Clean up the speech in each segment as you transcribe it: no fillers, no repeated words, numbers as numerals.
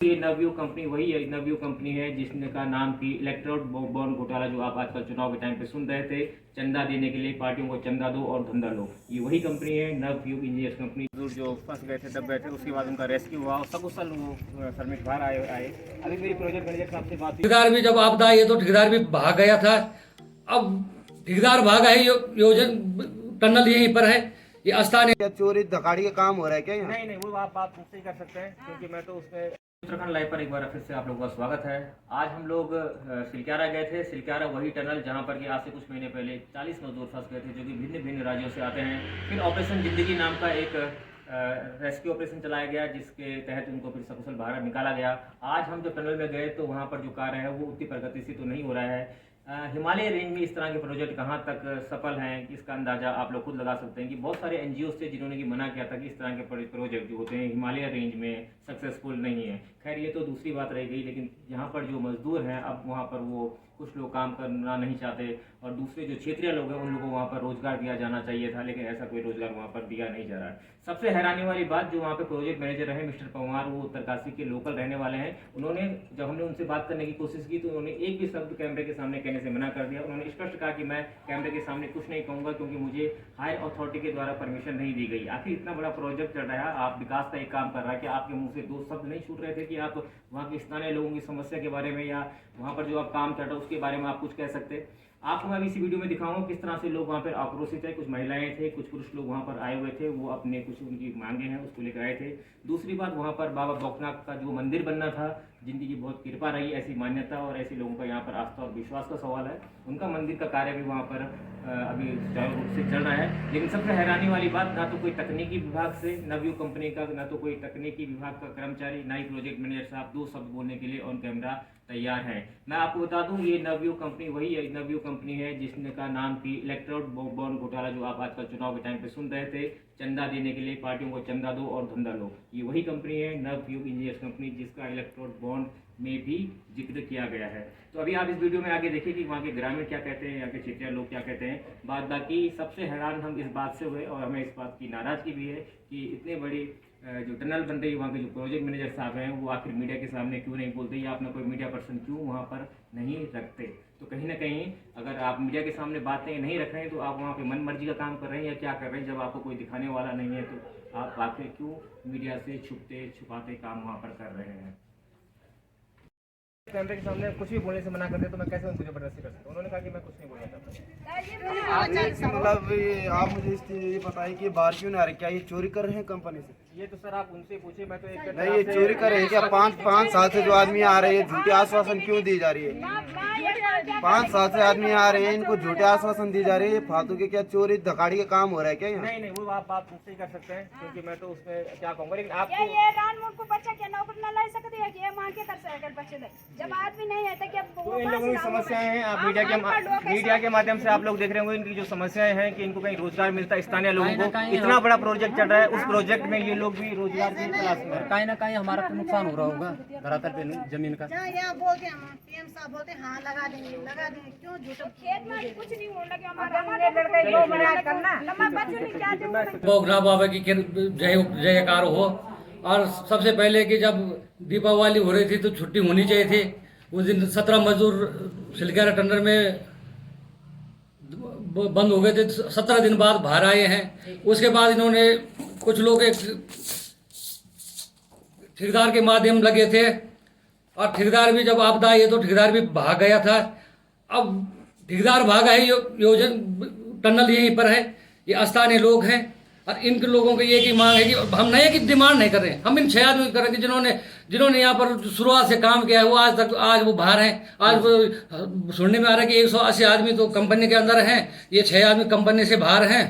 ये नवव्यू कंपनी वही है, नवव्यू कंपनी है जिसने का नाम की इलेक्ट्रोड बॉन्ड घोटाला जो आप आजकल चुनाव के टाइम पे सुन रहे थे, चंदा देने के लिए पार्टियों को चंदा दो और धंधा लो, ये वही कंपनी है नवव्यू इंजीनियर्स कंपनी। जो फंस गए थे, दब गए थे, उसके बाद उनका रेस्क्यू हुआ और सकुशल वो शर्मिक बाहर आए। अभी मेरी प्रोजेक्ट मैनेजर साहब से बात हुई। ठेकेदार भी जब आपदा आई तो ठेकेदार भी भाग गया था। अब ठेकेदार भागा है, योजन टनल यहीं पर है, ये स्थान। क्या चोरी धकाड़ी का काम हो रहा है क्या यहाँ? नहीं, वो आप मुझसे ही कर सकते हैं क्योंकि मैं तो उसमें। उत्तराखंड लाइव पर एक बार फिर से आप लोगों का स्वागत है। आज हम लोग सिलक्यारा गए थे। सिलक्यारा वही टनल जहां पर कि आज से कुछ महीने पहले 40 मजदूर फंस गए थे जो कि भिन्न भिन्न राज्यों से आते हैं। फिर ऑपरेशन जिंदगी नाम का एक रेस्क्यू ऑपरेशन चलाया गया जिसके तहत उनको फिर सकुशल बाहर निकाला गया। आज हम जब टनल में गए तो वहाँ पर जो कार्य है वो उतनी प्रगति से तो नहीं हो रहा है। हिमालय रेंज में इस तरह के प्रोजेक्ट कहाँ तक सफल हैं इसका अंदाजा आप लोग खुद लगा सकते हैं कि बहुत सारे एनजीओ थे जिन्होंने कि मना किया था कि इस तरह के प्रोजेक्ट जो होते हैं हिमालय रेंज में सक्सेसफुल नहीं है। खैर ये तो दूसरी बात रह गई, लेकिन यहाँ पर जो मजदूर हैं अब वहाँ पर वो कुछ लोग काम करना नहीं चाहते और दूसरे जो क्षेत्रीय लोग हैं उन लोगों को वहाँ पर रोजगार दिया जाना चाहिए था, लेकिन ऐसा कोई रोजगार वहाँ पर दिया नहीं जा रहा है। सबसे हैरानी वाली बात जो वहाँ पे प्रोजेक्ट मैनेजर रहे मिस्टर पवार, वो उत्तरकाशी के लोकल रहने वाले हैं। उन्होंने जब हमने उनसे बात करने की कोशिश की तो उन्होंने एक भी शब्द कैमरे के सामने कहने से मना कर दिया। उन्होंने स्पष्ट कहा कि मैं कैमरे के सामने कुछ नहीं कहूँगा क्योंकि मुझे हायर अथॉरिटी के द्वारा परमिशन नहीं दी गई। आखिर इतना बड़ा प्रोजेक्ट चल रहा है, आप विकास का एक काम कर रहा है कि आपके मुंह से दो शब्द नहीं छूट रहे थे कि आप वहाँ के स्थानीय लोगों की समस्या के बारे में या वहाँ पर जो आप काम चल रहा है उसके बारे में आप कुछ कह सकते। आपको मैं इसी वीडियो में दिखाऊंगा किस तरह से लोग वहाँ पर आक्रोशित है। कुछ महिलाएं थे, कुछ पुरुष लोग वहाँ पर आए हुए थे, वो अपने कुछ उनकी मांगे हैं उसको लेकर आए थे। दूसरी बात, वहाँ पर बाबा बौखनाथ का जो मंदिर बनना था, जिनकी की बहुत कृपा रही, ऐसी मान्यता और ऐसे लोगों का यहाँ पर आस्था और विश्वास का सवाल है, उनका मंदिर का कार्य भी वहाँ पर अभी सुचारू रूप से चल रहा है। लेकिन सबसे हैरानी वाली बात, ना तो कोई तकनीकी विभाग से नवव्यू कंपनी का, ना तो कोई तकनीकी विभाग का कर्मचारी, ना ही प्रोजेक्ट मैनेजर साहब दो शब्द बोलने के लिए ऑन कैमरा तैयार है। मैं आपको बता दूं ये नवव्यू कंपनी वही है, नवव्यू कंपनी है जिसने का नाम की इलेक्ट्रोड बॉन्ड घोटाला जो आप आजकल चुनाव के टाइम पे सुन रहे थे, चंदा देने के लिए पार्टियों को चंदा दो और धंधा लो, ये वही कंपनी है नवव्यू इंजीनियर्स कंपनी जिसका इलेक्ट्रोड बॉन्ड में भी जिक्र किया गया है। तो अभी आप इस वीडियो में आगे देखिए कि वहाँ के ग्रामीण क्या कहते हैं, यहाँ के क्षेत्रीय लोग क्या कहते हैं। बाकी सबसे हैरान हम इस बात से हुए और हमें इस बात की नाराजगी भी है कि इतने बड़ी जो टनल बन रही है वहाँ के जो प्रोजेक्ट मैनेजर साहब हैं वो आखिर मीडिया के सामने क्यों नहीं बोलते या अपना कोई मीडिया पर्सन क्यों वहाँ पर नहीं रखते। तो कहीं ना कहीं अगर आप मीडिया के सामने बातें नहीं रख रहे हैं तो आप वहाँ पे मन मर्जी का काम कर रहे हैं या क्या कर रहे हैं। जब आपको कोई दिखाने वाला नहीं है तो आप आखिर क्यों मीडिया से छुपते छुपाते काम वहाँ पर कर रहे हैं। कैमरे के सामने कुछ भी बोलने से मना कर दे तो मैं कैसे उनको जबरदस्ती कर सकता हूँ। उन्होंने कहा कि मैं कुछ नहीं बोलना चाहता। मतलब आप मुझे इस चीज ये बताइए कि बाहर क्यों नहीं आ रहे? क्या ये चोरी कर रहे हैं कंपनी से? ये तो सर आप उनसे पूछिए, मैं तो एक नहीं, ये चोरी कर रहे हैं क्या? पाँच साल से जो आदमी आ रहे हैं झूठे आश्वासन क्यों दी जा रही है? 5 साल से आदमी आ रहे हैं, इनको झूठे आश्वासन दी जा रही है। फालतू के क्या चोरी धकाड़ी का काम हो रहा है क्या यहाँ? नहीं, वो आप मुझसे ही कर सकते हैं क्योंकि मैं तो उसमें क्या कहूँगा। लेकिन आपको बच्चा क्या नौकरी न ला सकते हैं कि ये मांग के कर सकते बच्चे जब आदमी नहीं है तो क्या तो इन लोगों की समस्याएं हैं। आप मीडिया के माध्यम से आप लोग देख रहे होंगे इनकी जो समस्याएं हैं कि इनको कहीं रोजगार मिलता है स्थानीय लोगों को। इतना बड़ा प्रोजेक्ट चल रहा है, उस प्रोजेक्ट में ये लोग भी रोजगार की तलाश में हैं। कहीं ना कहीं हमारा तो नुकसान हो रहा होगा धरातल पे जमीन का। यहाँ बोलते हैं पीएम साहब बोलते हैं हाँ लगा देंगे क्यों झूठ? खेत में कुछ नहीं होने लगे हमारे बौखनाथ बाबा की जयकार हो। और सबसे पहले कि जब दीपावली हो रही थी तो छुट्टी होनी चाहिए थी। उस दिन 17 मजदूर सिलक्यारा टंडर में बंद हो गए थे। 17 दिन बाद बाहर आए हैं। उसके बाद इन्होंने कुछ लोग एक ठेकेदार के माध्यम लगे थे और ठेकेदार भी जब आपदा आई तो ठेकेदार भी भाग गया था। अब ठेकेदार भागा है, योजन टनल यहीं पर है, ये स्थानीय लोग हैं और इन लोगों की एक ही मांग है कि हम नए की डिमांड नहीं कर रहे हैं, हम इन 6 आदमी कर रहे हैं जिन्होंने यहाँ पर शुरुआत से काम किया है वो आज वो बाहर हैं। आज वो सुनने में आ रहा है कि 180 आदमी तो कंपनी के अंदर हैं, ये 6 आदमी कंपनी से बाहर हैं।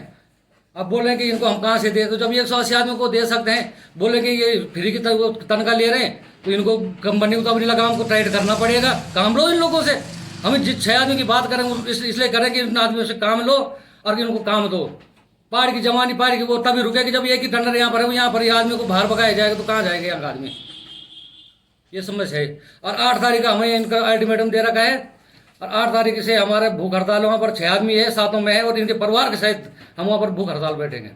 अब बोल रहे हैं कि इनको हम कहाँ से दें? तो जब 180 आदमी को दे सकते हैं, बोले कि ये फ्री की तनख्वाह ले रहे हैं तो इनको कंपनी को तो अपनी लगाम को टाइट करना पड़ेगा। काम लो इन लोगों से। हमें जिस 6 आदमी की बात करें इसलिए करें कि इन आदमियों से काम लो और इनको काम दो। पहाड़ की जवानी पहाड़ की वो तभी रुकेगी जब एक ही टंडर यहाँ पर है, यहाँ पर ये आदमी को बाहर भगाया जाएगा तो कहाँ जाएंगे यहाँ का आदमी? ये समस्या है। और 8 तारीख का हमें इनका अल्टीमेटम दे रखा है और 8 तारीख से हमारे भूख हड़ताल वहाँ पर 6 आदमी है, साथों में है और इनके परिवार के सहित हम वहाँ पर भूख हड़ताल बैठेंगे।